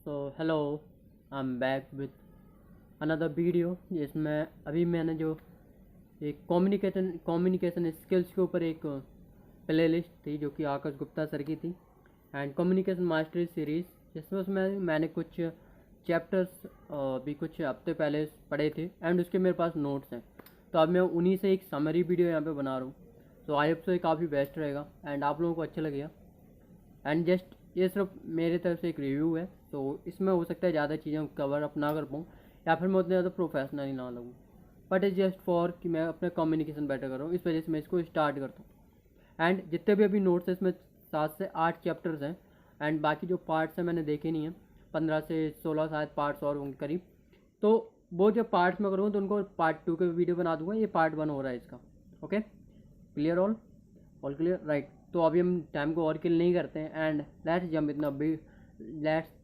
So hello, I'm back with another video जिसमें अभी मैंने जो एक कम्युनिकेशन स्किल्स के ऊपर एक प्लेलिस्ट थी जो कि आकाश गुप्ता सर की थी एंड कम्युनिकेशन मास्टरी सीरीज़ जिसमें उसमें मैंने कुछ चैप्टर्स भी कुछ हफ्ते पहले पढ़े थे एंड उसके मेरे पास नोट्स हैं। तो अब मैं उन्हीं से एक समरी वीडियो यहाँ पे बना रहा हूँ। तो आई होप सो ये काफ़ी बेस्ट रहेगा एंड आप लोगों को अच्छा लगेगा। एंड जस्ट ये सिर्फ मेरी तरफ से एक रिव्यू है, तो इसमें हो सकता है ज़्यादा चीज़ें कवर अप ना कर पाऊँ या फिर मैं उतने ज़्यादा प्रोफेशनल ही ना लगूँ, बट इज़ जस्ट फॉर कि मैं अपना कम्युनिकेशन बेटर करूँ, इस वजह से मैं इसको स्टार्ट करता हूँ। एंड जितने भी अभी नोट्स हैं इसमें 7 से 8 चैप्टर्स हैं एंड बाकी जो पार्ट्स हैं मैंने देखे नहीं हैं, 15 से 16 शायद पार्ट्स और होंगे करीब। तो वो जब पार्ट्स में करूँगा तो उनको पार्ट 2 के वीडियो बना दूंगा। ये पार्ट 1 हो रहा है इसका। Okay, clear? All clear, right. तो अभी हम टाइम को और किल नहीं करते हैं and let's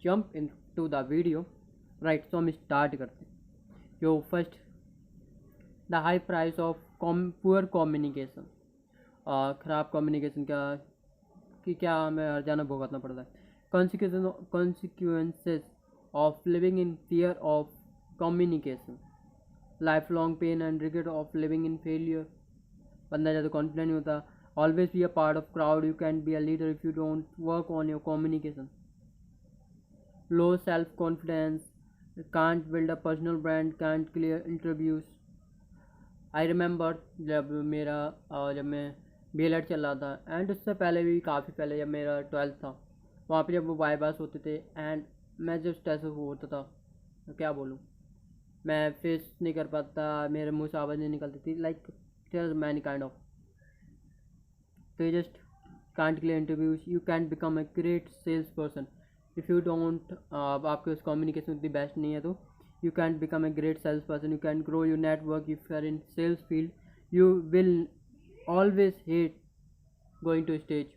jump into the video. Right, तो हम स्टार्ट करते हैं। जो first, the high price of poor communication. ख़राब कम्युनिकेशन क्या हमें हर जाना भुगतना पड़ता है। Consequences of living in fear of communication, life long pain and regret of living in failure. बंदा ज़्यादा कॉन्फिडेंट नहीं होता। Always be a part of crowd. You can't be a leader if you don't work on your communication. Low self-confidence. Can't build a personal brand. Can't clear interviews. I remember जब मैं BLED चल रहा था and उससे पहले भी काफ़ी पहले जब मेरा 12th था, वहाँ पे जब वो वाइवास होते थे एंड मैं जब स्ट्रेस होता था तो क्या बोलूँ, मैं फेस नहीं कर पाता, मेरे मुँह से आवाज़ नहीं निकलती थी, like there are many kind of. तो just can't clear interviews. You can't become a great salesperson if you don't आपके उस communication उतनी बेस्ट नहीं है तो you can't become a great salesperson. You can't grow your network if you are in sales field. You will always hate going to stage.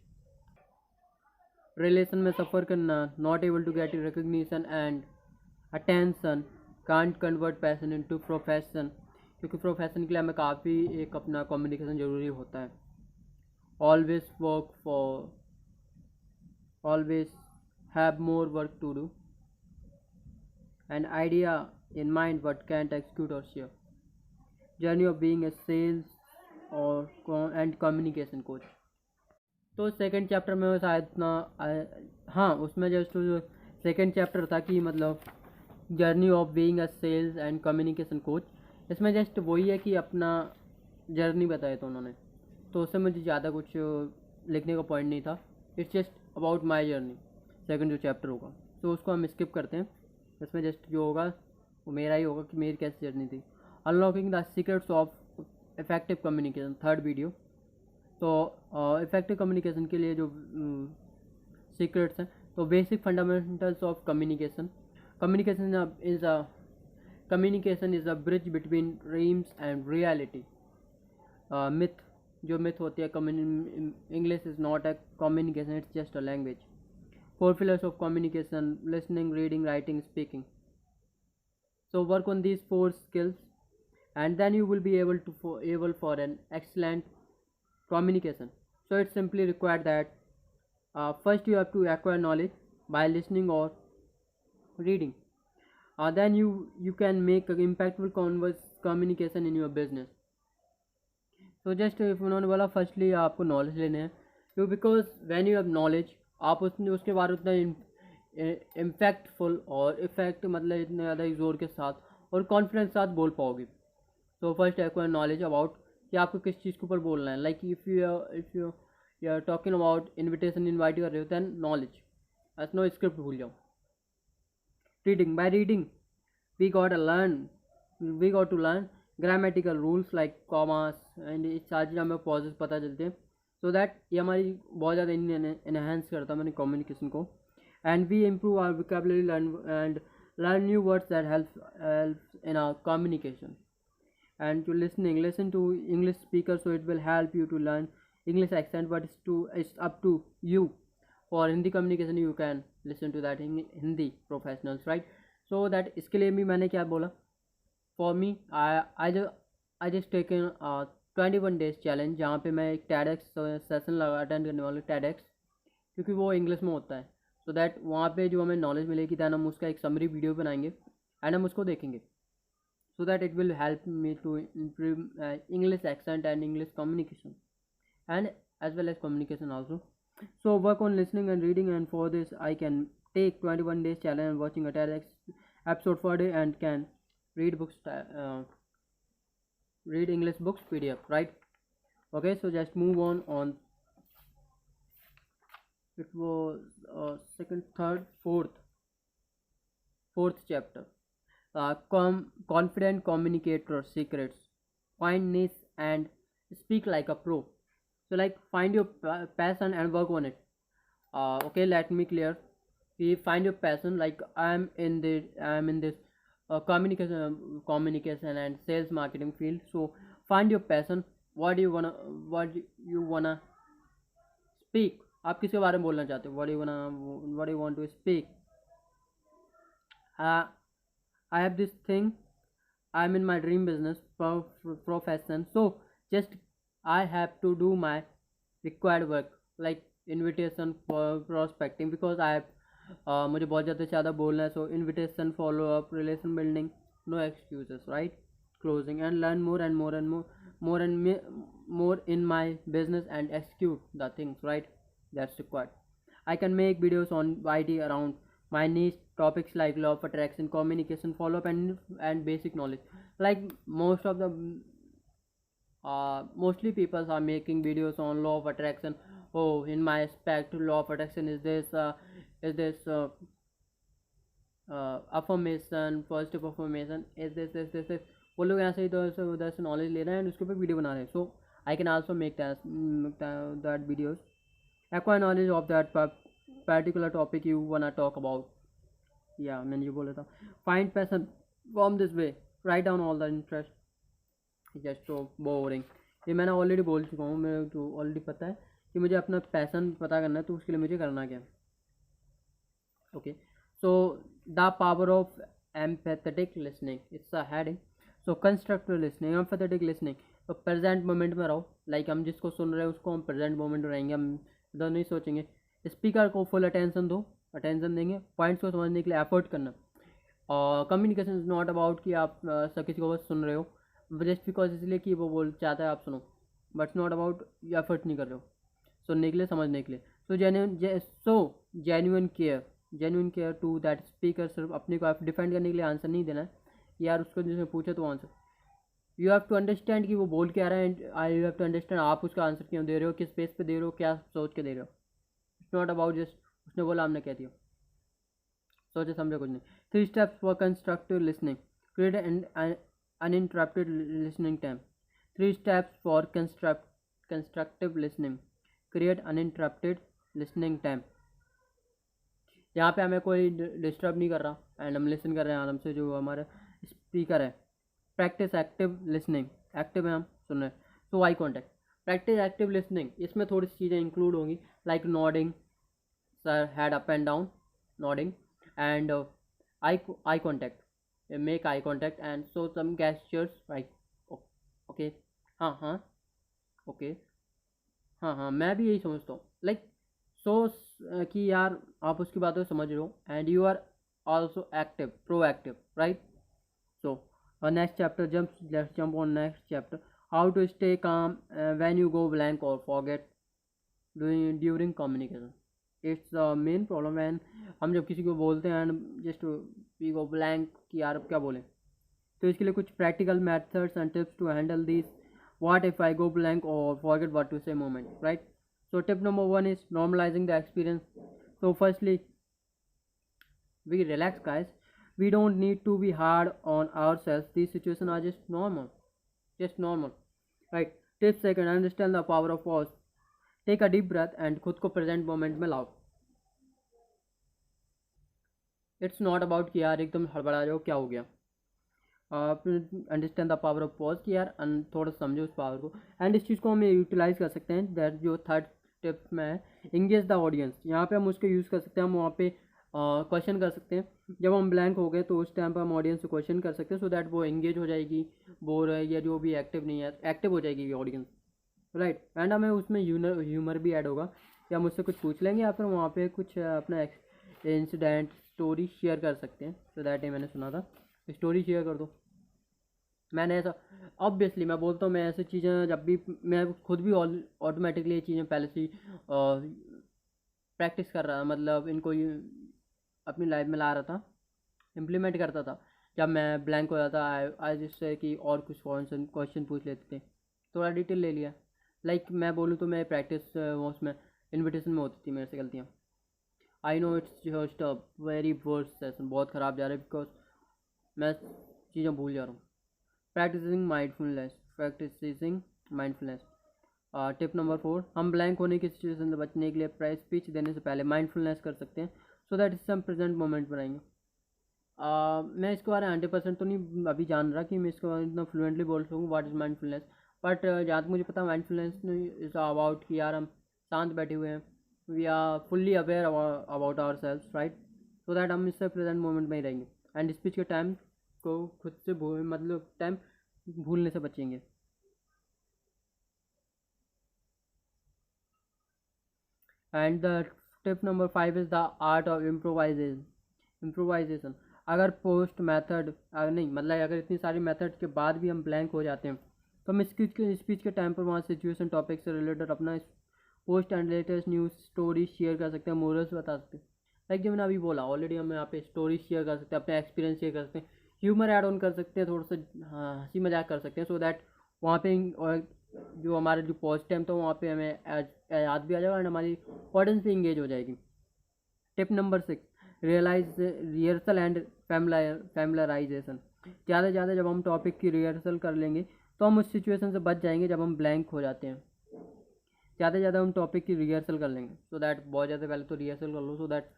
Relation में सफ़र करना, not able to get recognition and attention, can't convert passion into profession, क्योंकि profession के लिए हमें काफ़ी एक अपना communication ज़रूरी होता है। always have more work to do, an idea in mind but can't execute or share, journey of being a sales and communication coach। तो सेकंड चैप्टर में शायद ना हाँ, उसमें जस्ट सेकंड चैप्टर था कि मतलब journey of being a sales and communication coach. इसमें जस्ट वही है कि अपना जर्नी बताया था उन्होंने, तो उससे मुझे ज़्यादा कुछ लिखने का पॉइंट नहीं था। It's just about my journey, second जो चैप्टर होगा तो उसको हम स्किप करते हैं। इसमें जस्ट जो होगा वो मेरा ही होगा कि मेरी कैसी जर्नी थी। Unlocking the secrets of effective communication, third video. तो इफेक्टिव कम्युनिकेशन के लिए जो सीक्रेट्स हैं, तो basic fundamentals of communication. Communication is a bridge between dreams and reality. Myth, जो मिथ होती है, English is not a communication, it's just a language. 4 pillars of communication: listening, reading, writing, speaking. So work on these 4 skills and then you will be able for an excellent communication. So it simply required that first you have to acquire knowledge by listening or reading. Then you can make an impactful communication in your business. तो just उन्होंने बोला firstly आपको knowledge लेने हैं, क्यों, because when you have knowledge आप उसके बारे में उतना इम्पैक्टफुल और इफेक्ट मतलब इतने ज़्यादा जोर के साथ और कॉन्फिडेंस के साथ बोल पाओगे। तो फर्स्ट एक्वायर नॉलेज अबाउट कि आपको किस चीज़ के ऊपर बोलना है। Like if you are talking about invitation, invite कर रहे हो, दैन नॉलेज, ऐसा नो स्क्रिप्ट भूल जाओ। Reading, by reading we got to learn grammatical rules like commas and इस सारी चीज़ हमें पॉजेस पता चलते हैं, सो दैट ये हमारी बहुत ज़्यादा इन्हेंस करता है मैंने कम्युनिकेशन को। And we improve our vocabulary learn new words that help in our communication. And to listen to English speaker, so it will help you to learn English accent, but it's up to you. For Hindi communication you can listen to that Hindi professionals, right. So that इसके लिए भी मैंने क्या बोला, for me I just taken 21 days challenge, जहाँ पे मैं एक TEDx सेशन अटेंड करने वाला हूँ, TEDx, क्योंकि वो इंग्लिश में होता है। सो दैट वहाँ पे जो हमें नॉलेज मिलेगी दैन हम उसका एक समरी वीडियो बनाएंगे एंड हम उसको देखेंगे, so that it will help me to improve English accent and English communication and as well as communication also. So work on listening and reading, and for this I can take 21 days challenge and watching a TEDx episode per day and can read books, read English books PDF, right? Okay, so just move on. It was second, third, fourth chapter. Confident communicator secrets. Find niche and speak like a pro. So like find your passion and work on it. Okay, let me clear. We find your passion. Like I'm in this communication and sales marketing field. So find your passion. What you wanna speak. आप किसके बारे में बोलना चाहते हो? What do you want to speak? I have this thing. I'm in my dream business profession. So just I have to do my required work like invitation for prospecting because I have मुझे बहुत ज़्यादा बोलना है. So invitation, follow up, relation building, no excuses, right? Closing and learn more and more in my business and execute the things, right? That's required. I can make videos on ID around my niche topics like law of attraction, communication, follow up, and basic knowledge. Like mostly people are making videos on law of attraction. Oh, in my aspect, law of attraction is this affirmation, positive affirmation, is this. वो लोग यहाँ से इधर से उधर से knowledge ले रहे हैं एंड उसके ऊपर वीडियो बना रहे हैं. So I can also make that videos. Acquire knowledge of that particular topic you wanna talk about. Yeah, मैंने ये बोला था. Find passion from this way. Write down all the interest. Just so boring. ये मैंने already बोल चुका हूँ, मेरे को ऑलरेडी पता है कि मुझे अपना पैसन पता करना है, तो उसके लिए मुझे करना क्या. Okay, so the power of empathetic listening, it's a heading. So constructive listening, empathetic listening. तो प्रेजेंट मोमेंट में रहो. लाइक हम जिसको सुन रहे हैं उसको हम प्रेजेंट मोमेंट में रहेंगे, हम इधर नहीं सोचेंगे. स्पीकर को फुल अटेंशन दो, अटेंशन देंगे, पॉइंट्स को समझने के लिए एफर्ट करना. और कम्युनिकेशन इज़ नॉट अबाउट कि आप किसी को बस सुन रहे हो जस्ट बिकॉज इसलिए कि वो बोल चाहता है आप सुनो, बट नॉट अबाउट एफर्ट नहीं कर रहे हो सुनने के लिए, समझने के लिए. So genuine care to that speaker. सिर्फ अपने को आप डिफेंड करने के लिए आंसर नहीं देना है यार, उसको जिसने पूछा तो answer. You have to understand कि वो बोल क्या रहा है and I have to understand आप उसका आंसर क्यों दे रहे हो, किस बेस पे दे रहे हो, क्या सोच के दे रहे हो. इट्स नॉट अबाउट जस्ट उसने बोला हमने कह दिया, सोचे समझे कुछ नहीं. 3 steps for constructive listening. Create an uninterrupted listening time. 3 steps for constructive listening. Create uninterrupted listening time. यहाँ पे हमें कोई डिस्टर्ब नहीं कर रहा एंड हम लिसन कर रहे हैं आराम से, जो हमारा स्पीकर है. प्रैक्टिस एक्टिव लिसनिंग, एक्टिव है हम सुन रहे हैं. So eye contact. Practice active listening, इसमें थोड़ी सी चीज़ें इंक्लूड होंगी लाइक नॉडिंग, सर head up and down, nodding and eye contact. Make eye contact and show some gestures like okay, हाँ okay, हाँ मैं भी यही समझता हूँ. लाइक सो कि यार आप उसकी बातों को समझ रहे हो and you are also active, proactive, right. So next chapter, let's jump on next chapter. How to stay calm when you go blank or forget during communication. It's the main problem when हम जब किसी को बोलते हैं and just we go blank कि यार अब क्या बोलें. तो इसके लिए कुछ practical methods and tips to handle this what if I go blank और forget what to say moment, right. So tip number 1 is normalizing the experience. So firstly we relax guys, we don't need to be hard on ourself, this situation are just normal, right. Tip second, understand the power of pause. Take a deep breath and खुद को present moment में लाओ. It's not about कि यार एकदम हड़बड़ा जाओ क्या हो गया. Understand the power of pause कि यार थोड़ा समझो उस पावर को एंड इस चीज़ को हम यूटिलाइज कर सकते हैं. दैट जो थर्ड टिप में है, इंगेज द ऑडियंस. यहाँ पे हम उसको यूज़ कर सकते हैं, हम वहाँ पे क्वेश्चन कर सकते हैं. जब हम ब्लैंक हो गए तो उस टाइम पर हम ऑडियंस से क्वेश्चन कर सकते हैं सो दैट वो एंगेज हो जाएगी, बोर है या जो भी एक्टिव नहीं है एक्टिव हो जाएगी ऑडियंस, राइट. एंड हमें उसमें ह्यूमर भी ऐड होगा, या मुझसे कुछ पूछ लेंगे या फिर वहाँ पे कुछ अपना इंसिडेंट स्टोरी शेयर कर सकते हैं। सो दैट ये मैंने सुना था, स्टोरी शेयर कर दो। मैंने ऐसा ऑब्वियसली मैं बोलता हूँ, मैं ऐसी चीज़ें जब भी मैं खुद भी ऑटोमेटिकली ये चीज़ें पहले से प्रैक्टिस कर रहा, मतलब इनको अपनी लाइफ में ला रहा था, इम्प्लीमेंट करता था। जब मैं ब्लैंक हो जाता आज जिससे कि और कुछ क्वेश्चन पूछ लेते थे, थोड़ा डिटेल ले लिया। लाइक मैं बोलूँ तो मैं प्रैक्टिस उसमें इन्विटेशन में होती थी मेरे से गलतियाँ। I know it's just a very worst session, बहुत ख़राब जा रहा है बिकॉज मैं चीज़ें भूल जा रहा हूँ। Practising mindfulness. टिप नंबर 4, हम ब्लैंक होने की सिचुएशन से बचने के लिए प्राइस स्पीच देने से पहले माइंडफुलनेस कर सकते हैं, सो दैट इससे हम प्रेजेंट मोमेंट बनाएंगे। मैं इसके बारे में 100% तो नहीं अभी जान रहा कि मैं इसके बारे में इतना फ्लुएंटली बोल सकूँ व्हाट इज़ माइंडफुलनेस, बट जहाँ तक मुझे पता माइंडफुलनेस इज़ अबाउट कि यार हम शांत बैठे हुए हैं, we are fully aware about our self, right, so that हम इससे प्रेजेंट मोमेंट में ही रहेंगे एंड स्पीच के टाइम को खुद से मतलब टाइम भूलने से बचेंगे। And the tip number 5 is the art of improvisation. अगर पोस्ट मेथड अगर नहीं मतलब अगर इतनी सारी मेथड के बाद भी हम ब्लैंक हो जाते हैं तो हम स्पीच के टाइम पर वहाँ सिचुएशन टॉपिक से रिलेटेड अपना post and latest news story share कर सकते हैं, मोरल्स बता सकते हैं। लाइक जो मैंने अभी बोला ऑलरेडी, हम यहाँ पे स्टोरी शेयर कर सकते हैं, अपने एक्सपीरियंस शेयर कर सकते हैं, ह्यूमर ऐड ऑन कर सकते हैं, थोड़ा सा हंसी मजाक कर सकते हैं, सो दैट वहाँ पे जो हमारा जो पॉज टाइम था वहाँ पे हमें याद भी आ जाएगा एंड हमारी ऑडियंस भी इंगेज हो जाएगी। Tip number 6, rehearsal and familiarisation. ज़्यादा से ज़्यादा जब हम टॉपिक की रिहर्सल कर लेंगे तो हम उस सिचुएशन से बच जाएंगे जब हम ब्लैंक हो जाते हैं। ज़्यादा से ज़्यादा हम टॉपिक की रिहर्सल कर लेंगे, सो दैट बहुत ज़्यादा पहले तो रिहर्सल कर लो सो दैट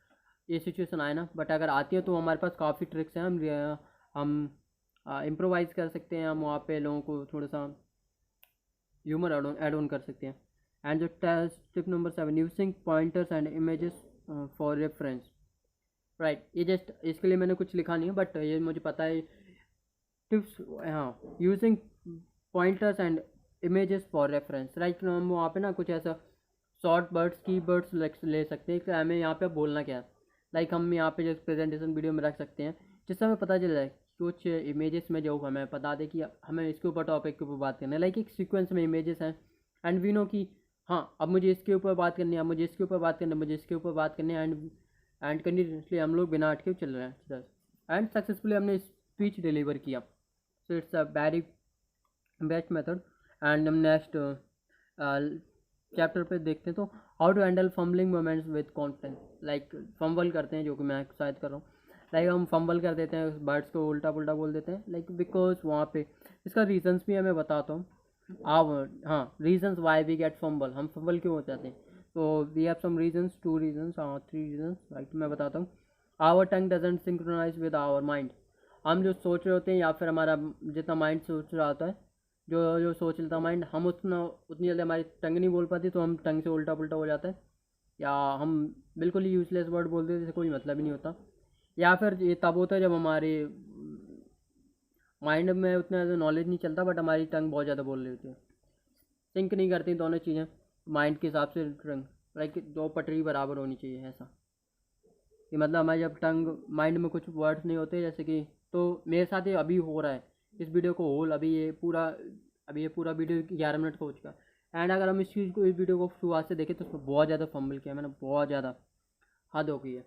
ये सिचुएशन आए ना, बट अगर आती है तो हमारे पास काफ़ी ट्रिक्स हैं, हम इम्प्रोवाइज़ कर सकते हैं, हम वहाँ पे लोगों को थोड़ा सा ह्यूमर ऐड ऑन कर सकते हैं। एंड जो tip number 7, using pointers and images for reference, right, ये जस्ट इसके लिए मैंने कुछ लिखा नहीं है बट ये मुझे पता है टिप्स। हाँ, using pointers and images for reference, right, हम वहाँ पे ना कुछ ऐसा शॉर्ट वर्ड्स की वर्ड्स ले सकते हैं कि हमें यहाँ पे बोलना क्या है। लाइक हम यहाँ पे जो प्रेजेंटेशन वीडियो में रख सकते हैं जिससे हमें पता चल जाए कुछ इमेजेस में जो हमें बता दे कि हमें इसके ऊपर टॉपिक के ऊपर बात करना है। लाइक एक सीक्वेंस में इमेजेस हैं एंड वी नो कि हाँ अब मुझे इसके ऊपर बात करनी है, अब मुझे इसके ऊपर बात करनी है, मुझे इसके ऊपर बात करनी है एंड कंटिन्यूसली हम लोग बिना अटके चल रहे हैं एंड सक्सेसफुली हमने स्पीच डिलीवर किया। So it's a very best method. And हम नेक्स्ट चैप्टर पे देखते हैं तो how to handle fumbling moments with confidence. Like fumble करते हैं जो कि मैं शायद कर रहा हूँ, लाइक हम फम्बल कर देते हैं, वर्ड्स को उल्टा पुल्टा बोल देते हैं, लाइक बिकॉज वहाँ पे इसका रीजंस भी मैं बताता हूँ। हाँ, reasons why we get fumble, हम फम्बल क्यों हो जाते हैं, तो we have some reasons, 2 reasons, 3 reasons, right, मैं बताता हूँ। Our tongue doesn't synchronize with our mind, हम जो सोच रहे होते हैं या फिर हमारा जितना माइंड सोच रहा होता है, जो जो सोच लेता माइंड, हम उतनी जल्दी हमारी टंग नहीं बोल पाती तो हम टंग से उल्टा पुल्टा हो जाता है, या हम बिल्कुल ही यूजलेस वर्ड बोलते हैं जिससे कोई मतलब ही नहीं होता, या फिर ये तब होता है जब हमारे माइंड में उतना ज़्यादा नॉलेज नहीं चलता बट हमारी टंग बहुत ज़्यादा बोल रही होती है, सिंक नहीं करती दोनों चीज़ें माइंड के हिसाब से टंग, लाइक 2 पटरी बराबर होनी चाहिए ऐसा, कि मतलब हमारी जब टंग माइंड में कुछ वर्ड्स नहीं होते जैसे कि, तो मेरे साथ ये अभी हो रहा है इस वीडियो को होल, अभी ये पूरा वीडियो 11 मिनट का हो चुका है एंड अगर हम इस वीडियो को शुरुआत से देखें तो उसमें बहुत ज़्यादा फंबल किया मैंने, बहुत ज़्यादा हद हो गई है,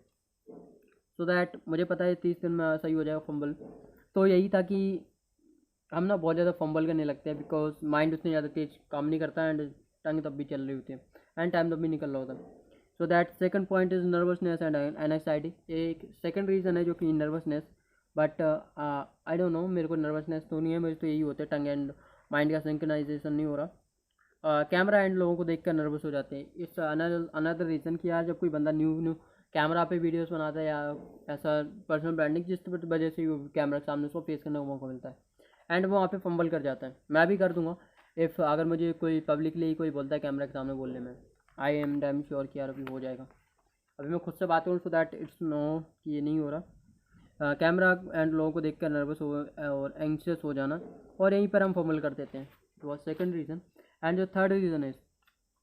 सो दैट मुझे पता है 30 दिन में सही हो जाएगा फंबल। तो यही था कि हम ना बहुत ज़्यादा फंबल करने लगते हैं बिकॉज माइंड उतनी ज़्यादा तेज काम नहीं करता एंड टंग तब भी चल रही होती है एंड टाइम तब भी निकल रहा होता है। So that second point is nervousness and anxiety, एक सेकंड रीज़न है जो कि nervousness, but I don't know, मेरे को नर्वसनेस तो नहीं है, मेरे तो यही होता है टंग एंड माइंड का सिंक्रोनाइजेशन नहीं हो रहा। कैमरा एंड लोगों को देखकर नर्वस हो जाते हैं, इट्स अनदर रीज़न कि यार जब कोई बंदा न्यू कैमरा पे वीडियोस बनाता है या ऐसा पर्सनल ब्रांडिंग जिस वजह से कैमरा के सामने उसको फेस करने का मौका मिलता है एंड वो वहाँ पे फंबल कर जाता है। मैं भी कर दूंगा इफ़ अगर मुझे कोई पब्लिकली कोई बोलता है कैमरा के सामने बोलने में, आई एम डैम श्योर कि यार अभी हो जाएगा, अभी मैं खुद से बात करूँ सो दैट इट्स नो कि ये नहीं हो रहा। कैमरा एंड लोगों को देख कर नर्वस हो और एंक्शियस हो जाना, और यहीं पर हम फंबल कर देते हैं, तो वह सेकेंड रीज़न। एंड जो third reason is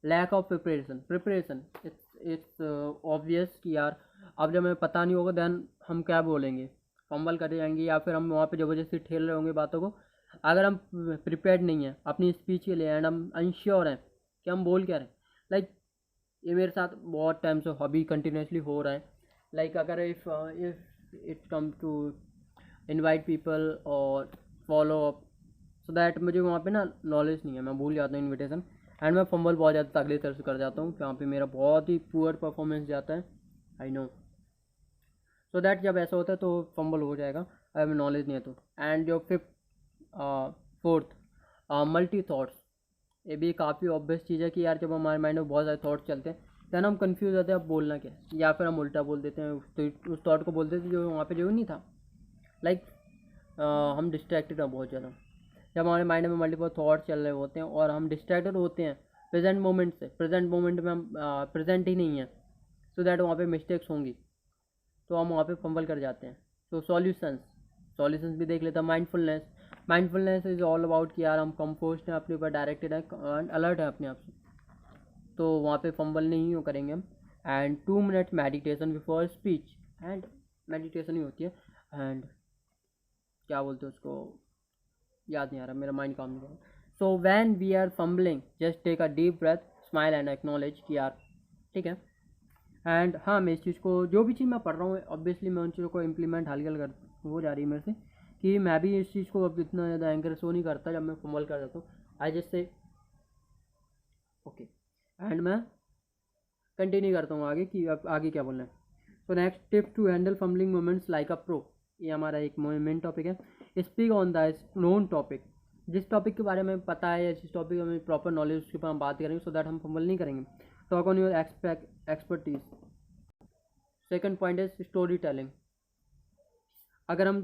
lack of preparation. It's obvious कि यार अब जब हमें पता नहीं होगा देन हम क्या बोलेंगे, फंबल कर जाएंगे, या फिर हम वहाँ पे ज़बरदस्ती ठेल रहे होंगे बातों को। अगर हम प्रिपेयर्ड नहीं हैं अपनी स्पीच के लिए एंड हम अनश्योर हैं कि हम बोल क्या रहे हैं, लाइक ये मेरे साथ बहुत टाइम से अभी कंटिन्यूसली हो रहा है। लाइक अगर if it come to invite people और फॉलो अप, सो दैट मुझे वहाँ पे ना नॉलेज नहीं है, मैं भूल जाता हूँ इनविटेशन, एंड मैं फंबल बहुत ज़्यादा तगड़ी तरह से कर जाता हूँ, वहाँ पे मेरा बहुत ही पुअर परफॉर्मेंस जाता है, आई नो। सो दैट जब ऐसा होता है तो फंबल हो जाएगा अगर मैं नॉलेज नहीं है तो। एंड जो फिफ्थ फोर्थ, मल्टी थॉट्स, ये भी काफ़ी ऑब्वियस चीज़ है कि यार जब हमारे माइंड में बहुत सारे थॉट्स चलते हैं देन हम कंफ्यूज होते हैं अब बोलना क्या है, या फिर हम उल्टा बोल देते हैं उस थॉट को बोल देते हैं जो वहाँ पे जो नहीं था। लाइक हम डिस्ट्रैक्टेड हैं बहुत ज़्यादा जब हमारे माइंड में मल्टीपल थॉट चल रहे होते हैं और हम डिस्ट्रैक्टेड होते हैं प्रेजेंट मोमेंट से, प्रेजेंट मोमेंट में हम प्रेजेंट ही नहीं है, सो दैट वहाँ पे मिस्टेक्स होंगी तो हम वहाँ पे फंबल कर जाते हैं। तो सॉल्यूशंस भी देख लेते हैं। माइंडफुलनेस इज़ ऑल अबाउट कि यार हम कंपोस्ट हैं, अपने ऊपर डायरेक्टेड है, अलर्ट है अपने आप से, तो वहाँ पे फंबल नहीं हो करेंगे हम। And 2 minute meditation before speech, and meditation ही होती है, एंड क्या बोलते हैं उसको, याद नहीं आ रहा, मेरा माइंड काम नहीं कर रहा। So when we are fumbling just take a deep breath, smile and acknowledge कि यार ठीक है। एंड हाँ, मैं इस चीज़ को जो भी चीज़ मैं पढ़ रहा हूँ ऑब्वियसली मैं उन चीज़ों को इम्प्लीमेंट हल्की हल्की कर हो जा रही है मेरे से, कि मैं भी इस चीज़ को अब इतना ज़्यादा एंकर शो नहीं करता जब मैं फंबल कर जाता हूँ, I just say okay, and मैं कंटिन्यू करता हूँ आगे कि अब आगे क्या बोलना है। So next tip to handle fumbling moments like a pro, ये हमारा एक मेन टॉपिक है। Speak on the known topic, जिस टॉपिक के बारे में पता है या जिस टॉपिक में हमें प्रॉपर नॉलेज उसके ऊपर हम बात करेंगे, सो दैट हम फंबल नहीं करेंगे। Talk on your expertise. Second point है स्टोरी टेलिंग। अगर हम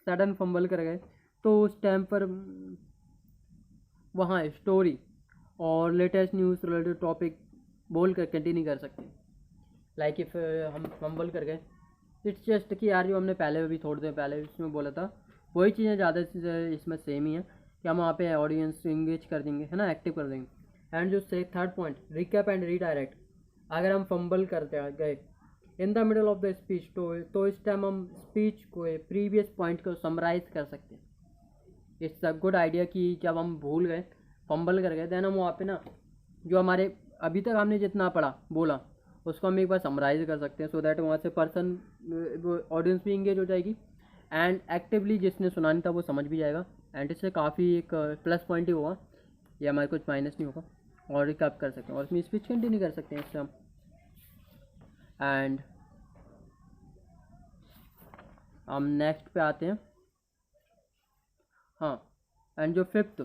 सडन फंबल कर गए तो उस टाइम पर वहाँ स्टोरी और लेटेस्ट न्यूज़ रिलेटेड टॉपिक बोल कर कंटिन्यू कर सकते हैं। लाइक इफ हम फंबल कर गए, इट्स जस्ट कि यार जो हमने पहले भी थोड़ी देर पहले इसमें बोला था वही चीज़ें ज़्यादा इसमें सेम ही है कि हम वहाँ पे ऑडियंस इंगेज कर देंगे, है ना, एक्टिव कर देंगे। एंड जो से third point, recap and redirect. अगर हम फंबल करते गए in the middle of the speech तो इस टाइम हम स्पीच को प्रीवियस पॉइंट को समराइज कर सकते हैं। इट्स अ गुड आइडिया कि जब हम भूल गए फंबल कर गए देन हम वहाँ पे ना जो हमारे अभी तक हमने जितना पढ़ा बोला उसको हम एक बार समराइज कर सकते हैं, सो दैट वहाँ से पर्सन ऑडियंस भी इंगेज हो जाएगी एंड एक्टिवली जिसने सुना नहीं था वो समझ भी जाएगा, एंड इससे काफ़ी एक प्लस पॉइंट ही होगा, या हमारे कुछ माइनस नहीं होगा, और रिकैप कर सकते हैं और अपनी स्पीच कंटिन्यू कर सकते हैं इससे हम। एंड हम नेक्स्ट पे आते हैं। हाँ, एंड जो फिफ्थ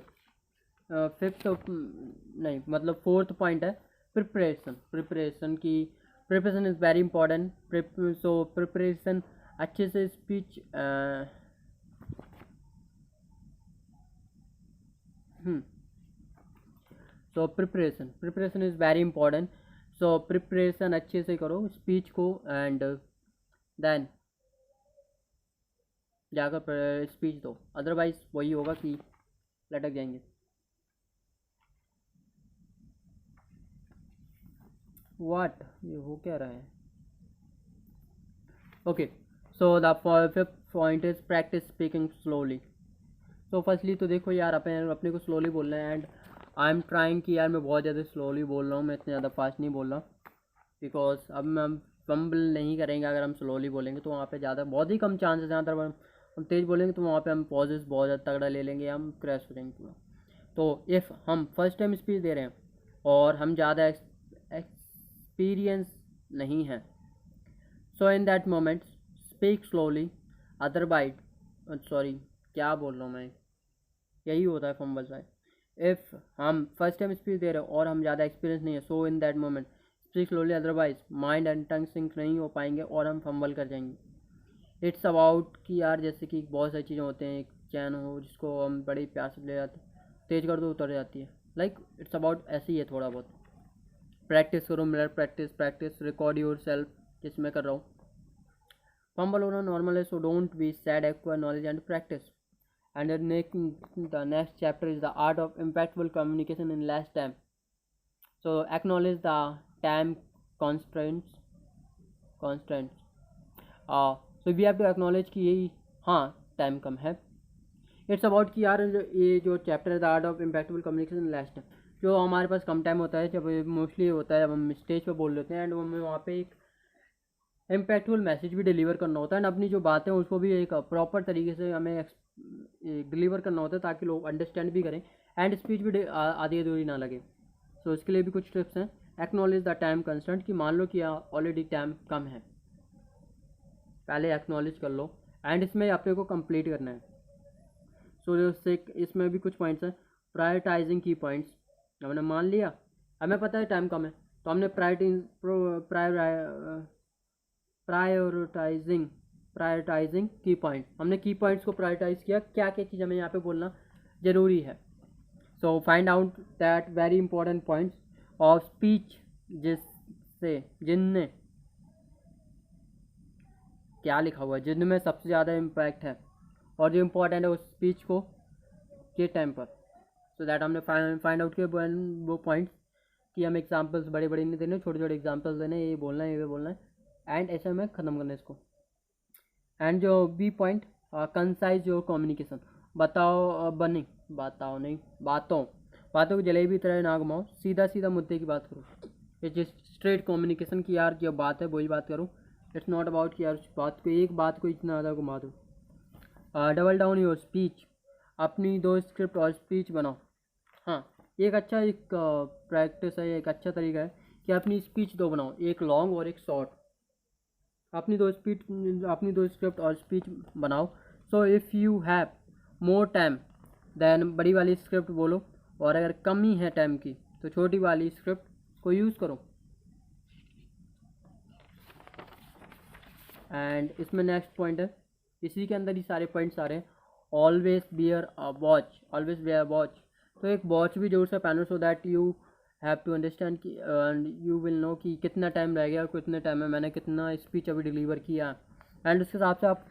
नहीं मतलब फोर्थ पॉइंट है प्रिपरेशन की। Preparation is very important. So preparation अच्छे से speech so preparation is very important. So preparation अच्छे से करो स्पीच को, एंड देन जाकर स्पीच दो, अदरवाइज वही होगा कि लटक जाएंगे। व्हाट ये हो क्या रहा है? Okay, so the fifth point is practice speaking slowly. So firstly तो देखो यार अपने को स्लोली बोलना है, एंड आई एम ट्राइंग कि यार मैं बहुत ज़्यादा स्लोली बोल रहा हूँ, मैं इतने ज़्यादा फास्ट नहीं बोल रहा, बिकॉज अब हम फंबल नहीं करेंगे अगर हम स्लोली बोलेंगे तो वहाँ पे ज़्यादा बहुत ही कम चांसेस हैं, अगर हम तेज़ बोलेंगे तो वहाँ पे हम पॉजेस बहुत ज़्यादा तगड़ा ले लेंगे, हम क्रैश हो जाएंगे पूरा। तो इफ़ हम फर्स्ट टाइम स्पीच दे रहे हैं और हम ज़्यादा एक्सपीरियंस नहीं हैं, so in that moment speak slowly, otherwise sorry क्या बोल रहा हूँ मैं, यही होता है फंबल शायद। इफ़ हम फर्स्ट टाइम स्पीच दे रहे हो और हम ज़्यादा एक्सपीरियंस नहीं है, so in that moment speak slowly, otherwise mind and tongue sync नहीं हो पाएंगे और हम फंबल कर जाएंगे। इट्स अबाउट कि यार जैसे कि बहुत सारी चीज़ें होते हैं, एक चैन हो जिसको हम बड़े प्यार से ले जाते हैं, तेज़ कर दो उतर जाती है, लाइक इट्स अबाउट ऐसे ही है थोड़ा बहुत। प्रैक्टिस करो, mirror practice record your self, जिसमें मैं कर रहा हूँ। फंबल होना नॉर्मल है, so don't be sad, acquire knowledge and practice. And the next chapter is the art of impactful communication in less time. So acknowledge the time constraints. Constant. So we have to acknowledge कि यही हाँ time कम है। It's about कि यार ये जो chapter है the art of impactable communication last, जो हमारे पास कम टाइम होता है, जब मोस्टली होता है जब हम स्टेज पे बोल लेते हैं एंड हमें वहाँ पे एक इम्पैक्टफुल मैसेज भी डिलीवर करना होता है एंड अपनी जो बातें हैं उसको भी एक प्रॉपर तरीके से हमें डिलीवर करना होता है ताकि लोग अंडरस्टैंड भी करें एंड स्पीच भी आधी अधूरी ना लगे। सो इसके लिए भी कुछ टिप्स हैं। एक्नॉलेज द टाइम कंस्टेंट, कि मान लो कि ऑलरेडी टाइम कम है, पहले एक्नॉलेज कर लो एंड इसमें अपने को कंप्लीट करना है। सो इसमें भी कुछ पॉइंट्स हैं। प्रायोरिटाइजिंग की पॉइंट्स, हमने मान लिया हमें पता है टाइम कम है तो हमने प्रायोरिटाइजिंग की पॉइंट, हमने की पॉइंट्स को प्रायोरिटाइज किया, क्या क्या चीज़ हमें यहाँ पे बोलना ज़रूरी है। So find out that very important points of speech जिनने क्या लिखा हुआ है, जिनमें सबसे ज़्यादा इम्पैक्ट है और जो इम्पोर्टेंट है उस स्पीच को के टाइम पर। सो दैट हमने फाइंड आउट किया वो पॉइंट्स कि हम एग्जांपल्स बड़े बड़े नहीं देने, छोटे छोटे एग्जांपल्स देने, ये बोलना है ये बोलना है एंड ऐसे में ख़त्म करना है इसको। एंड जो be point, concise your communication, बातों को जलेबी तरह ना घुमाओ, सीधा सीधा मुद्दे की बात करो। इट्स स्ट्रेट कम्युनिकेशन की यार जो बात है वही बात करो। इट्स नॉट अबाउट कि यार एक बात को इतना ज़्यादा घुमा दो। डबल डाउन योर स्पीच, अपनी दो स्क्रिप्ट और स्पीच बनाओ। हाँ, एक प्रैक्टिस है, एक अच्छा तरीका है कि अपनी स्पीच दो बनाओ, एक लॉन्ग और एक शॉर्ट। अपनी दो स्क्रिप्ट और स्पीच बनाओ। So if you have more time then बड़ी वाली स्क्रिप्ट बोलो, और अगर कमी है टाइम की तो छोटी वाली स्क्रिप्ट को यूज़ करो। एंड इसमें नेक्स्ट पॉइंट है, इसी के अंदर ही सारे पॉइंट्स आ रहे हैं। ऑलवेज बियर अ वॉच, तो एक वॉच भी जरूर से पहनो, so that you have to understand कि यू विल नो कि कितना टाइम रह गया और कितने टाइम में मैंने कितना स्पीच अभी डिलीवर किया, एंड उसके हिसाब से आप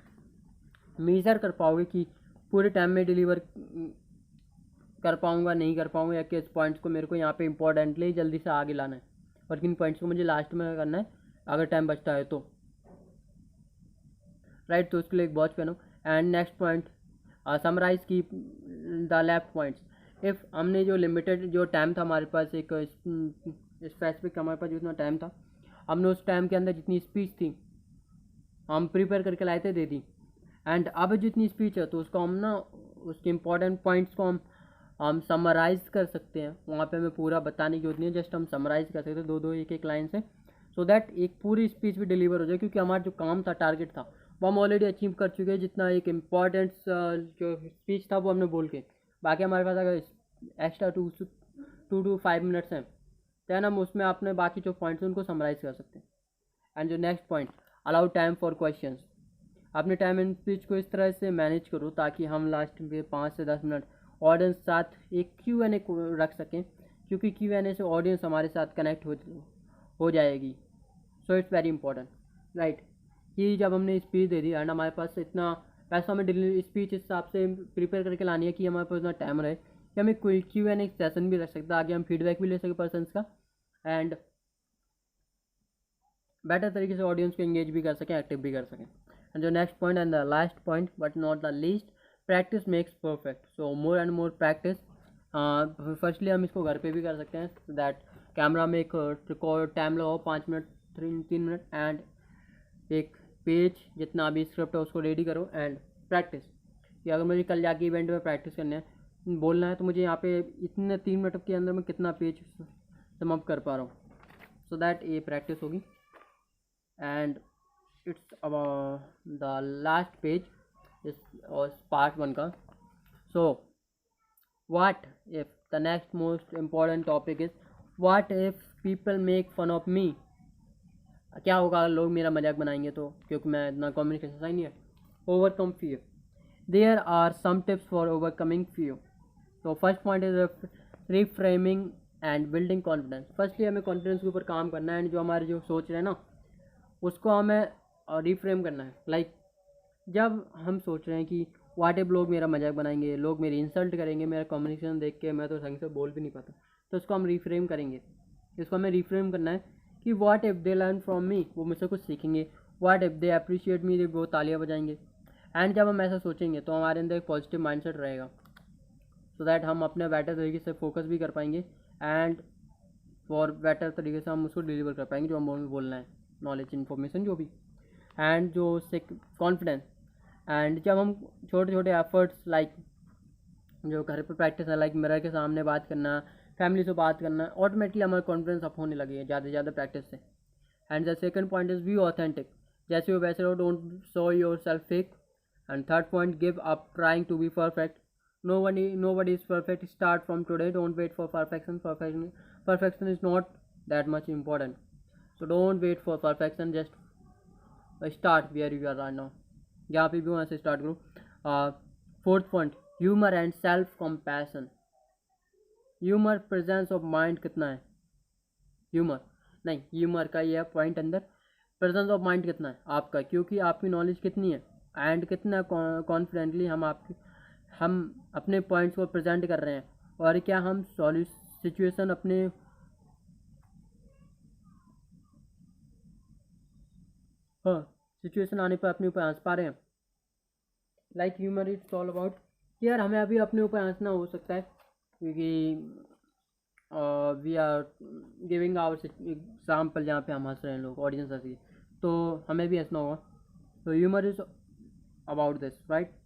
मेज़र कर पाओगे कि पूरे टाइम में डिलीवर कर पाऊँगा नहीं कर पाऊँगा, या किस पॉइंट्स को मेरे को यहाँ पे इंपॉर्टेंटली जल्दी से आगे लाना है और किन पॉइंट्स को मुझे लास्ट में करना है अगर टाइम बचता है तो। राइट, तो उसके लिए एक वॉच पहनो। एंड नेक्स्ट पॉइंट, समराइज की द लेफ्ट पॉइंट्स। इफ़ हमने जो लिमिटेड जो टाइम था हमारे पास, एक स्पेसिफिक हमारे पास जितना टाइम था, हमने उस टाइम के अंदर जितनी स्पीच थी हम प्रिपेयर करके लाए थे दे दी, एंड अब जितनी स्पीच है तो उसको हम ना उसके इम्पॉर्टेंट पॉइंट्स को हम समराइज़ कर सकते हैं। वहाँ पे हमें पूरा बताने की जरूरत नहीं है, जस्ट हम समराइज़ कर सकते हैं दो एक लाइन से, सो दैट एक पूरी स्पीच भी डिलीवर हो जाए, क्योंकि हमारा जो काम था, टारगेट था, वो हम ऑलरेडी अचीव कर चुके हैं। जितना एक इम्पॉर्टेंट जो स्पीच था वो हमने बोल के, बाकी हमारे पास अगर एक्स्ट्रा 2 to 5 मिनट्स हैं दैन हम उसमें अपने बाकी जो पॉइंट्स हैं उनको समराइज़ कर सकते हैं। एंड जो next point, allow time for questions. अपने टाइम एंड स्पीच को इस तरह से मैनेज करो ताकि हम लास्ट में 5 से 10 मिनट ऑडियंस साथ एक Q&A को रख सकें, क्योंकि Q&A से ऑडियंस हमारे साथ कनेक्ट हो जाएगी। So it's very important, right, कि जब हमने स्पीच दे दी एंड हमारे पास इतना पैसा, हमें स्पीच इस हिसाब से प्रिपेयर करके लानी है कि हमारे पास इतना टाइम रहे कि हमें कोई Q&A सेशन भी रख सकते हैं, आगे हम फीडबैक भी ले सकें पर्सनस का, एंड बेटर तरीके से ऑडियंस को एंगेज भी कर सकें, एक्टिव भी कर सकें। एंड जो next point and the last point but not the least, practice makes perfect. So more and more practice. Firstly हम इसको घर पे भी कर सकते हैं, दैट कैमरा में एक रिकॉर्ड टाइम लगाओ 5 मिनट 3 मिनट, एंड एक पेज जितना भी स्क्रिप्ट है उसको रेडी करो एंड प्रैक्टिस, कि अगर मुझे कल जाके इवेंट में प्रैक्टिस करना है, बोलना है, तो मुझे यहाँ पे इतने 3 मिनट के अंदर मैं कितना पेज सम अप कर पा रहा हूँ, सो दैट ये प्रैक्टिस होगी। And it's the last page इस पार्ट 1 का। So what if the next most important topic is what if people make fun of me. क्या होगा अगर लोग मेरा मजाक बनाएंगे तो, क्योंकि मैं इतना कम्युनिकेशन सही नहीं है। Overcome fear, there are some tips for overcoming fear. तो first point is reframing and building confidence. Firstly हमें कॉन्फिडेंस के ऊपर काम करना है, एंड जो हमारे जो सोच रहे हैं ना उसको हमें रिफ्रेम करना है। लाइक जब हम सोच रहे हैं कि व्हाट इफ लोग मेरा मजाक बनाएंगे, लोग मेरी इंसल्ट करेंगे, मेरा कम्युनिकेशन देख के मैं तो ढंग से बोल भी नहीं पाता, तो उसको हम रिफ्रेम करेंगे। इसको हमें रिफ्रेम करना है कि what if they learn from me, वो मुझसे कुछ सीखेंगे, व्हाट इफ़ दे अप्रिशिएट मी, वो तालियां बजाएंगे। एंड जब हम ऐसा सोचेंगे तो हमारे अंदर एक पॉजिटिव माइंडसेट रहेगा, सो दैट हम अपने बेटर तरीके से फोकस भी कर पाएंगे एंड फॉर बेटर तरीके से हम उसको डिलीवर कर पाएंगे जो हम बोलना है, नॉलेज इन्फॉर्मेशन जो भी। एंड जो कॉन्फिडेंस, एंड जब हम छोटे छोटे एफर्ट्स लाइक जो घर पे प्रैक्टिस है, लाइक मिरर के सामने बात करना, फैमिली से बात करना, ऑटोमेटिकली हमारा कॉन्फिडेंस अप होने लगेगा ज़्यादा से ज़्यादा प्रैक्टिस से। And the second point is be authentic, जैसे हो वैसे रहो, don't show your self fake. And third point, give up trying to be perfect, nobody is perfect, start from today, don't wait for perfection is not that much important, so don't wait for perfection, just start where you are right now, जहाँ पे भी वहाँ से start करो। Fourth point, humour and self compassion. Humour, presence of mind कितना है, humour नहीं, humour का ये पॉइंट अंदर, प्रेजेंस ऑफ माइंड कितना है आपका, क्योंकि आपकी नॉलेज कितनी है एंड कितना कॉन्फिडेंटली हम अपने पॉइंट्स को प्रेजेंट कर रहे हैं, और क्या हम सिचुएशन अपने हाँ सिचुएशन आने पर अपने ऊपर हंस पा रहे हैं। Like humour it's all about कि यार हमें अभी अपने ऊपर हंसना हो सकता है, क्योंकि we are giving our example जहाँ पे हम हंस रहे हैं, लोग ऑडियंस हंसी है, तो हमें भी हंसना होगा। तो humour is about this, right.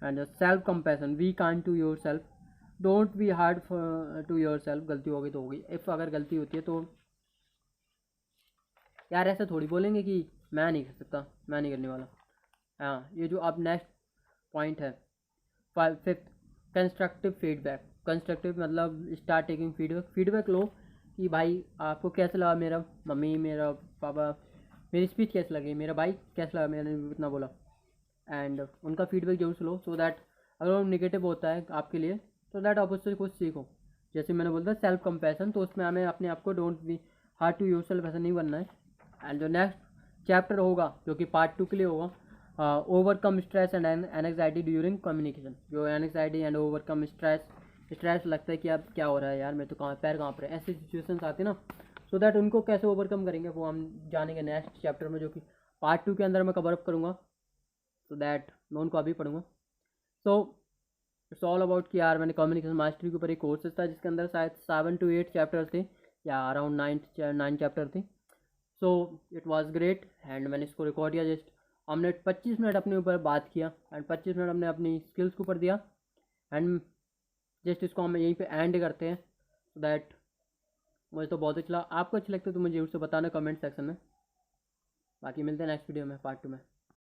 And self compassion, we kind to your self, don't be hard to your self. गलती हो गई तो हो गई, इफ़ अगर गलती होती है तो यार ऐसे थोड़ी बोलेंगे कि मैं नहीं कर सकता, मैं नहीं करने वाला। हाँ, ये जो अब नेक्स्ट पॉइंट है, फिफ्थ, कंस्ट्रक्टिव फीडबैक। कंस्ट्रक्टिव मतलब स्टार्ट टेकिंग फीडबैक लो कि भाई आपको कैसा लगा मेरा मम्मी, मेरा पापा, मेरी स्पीच कैसी लगी, मेरा भाई कैसा लगा, मैंने इतना बोला, एंड उनका फीडबैक जरूर लो, सो दैट अगर वो नेगेटिव होता है आपके लिए तो दैट आप उससे कुछ सीखो। जैसे मैंने बोलता सेल्फ कंपैशन, तो उसमें हमें अपने आप को don't be hard to yourself ऐसा नहीं बनना है। एंड जो नेक्स्ट चैप्टर होगा जो कि पार्ट 2 के लिए होगा, overcome stress and anxiety during communication. जो एनएक्साइटी एंड ओवरकम स्ट्रेस लगता है कि अब क्या हो रहा है यार, मैं तो पैर कहाँ पर है, ऐसी सिचुएशंस आती है ना, सो दैट उनको कैसे ओवरकम करेंगे वो हम जानेंगे नेक्स्ट चैप्टर में, जो कि पार्ट 2 के अंदर मैं कवर अप करूँगा, सो दैट मैं उनको अभी पढ़ूँगा। सो इट्स ऑल अबाउट कि यार मैंने कम्युनिकेशन मास्टरी के ऊपर एक कोर्सेज था जिसके अंदर शायद 7 to 8 चैप्टर थे, या अराउंड 9 चैप्टर थे। So it was great, and मैंने इसको रिकॉर्ड किया, जस्ट हमने 25 मिनट अपने ऊपर बात किया एंड 25 मिनट हमने अपनी स्किल्स के ऊपर दिया, एंड जस्ट इसको हम यहीं पे एंड करते हैं, सो दैट मुझे तो बहुत अच्छा लगा। आपको अच्छा लगता है तो मुझे जरूर से बताना कमेंट सेक्शन में। बाकी मिलते हैं नेक्स्ट वीडियो में, पार्ट 2 में।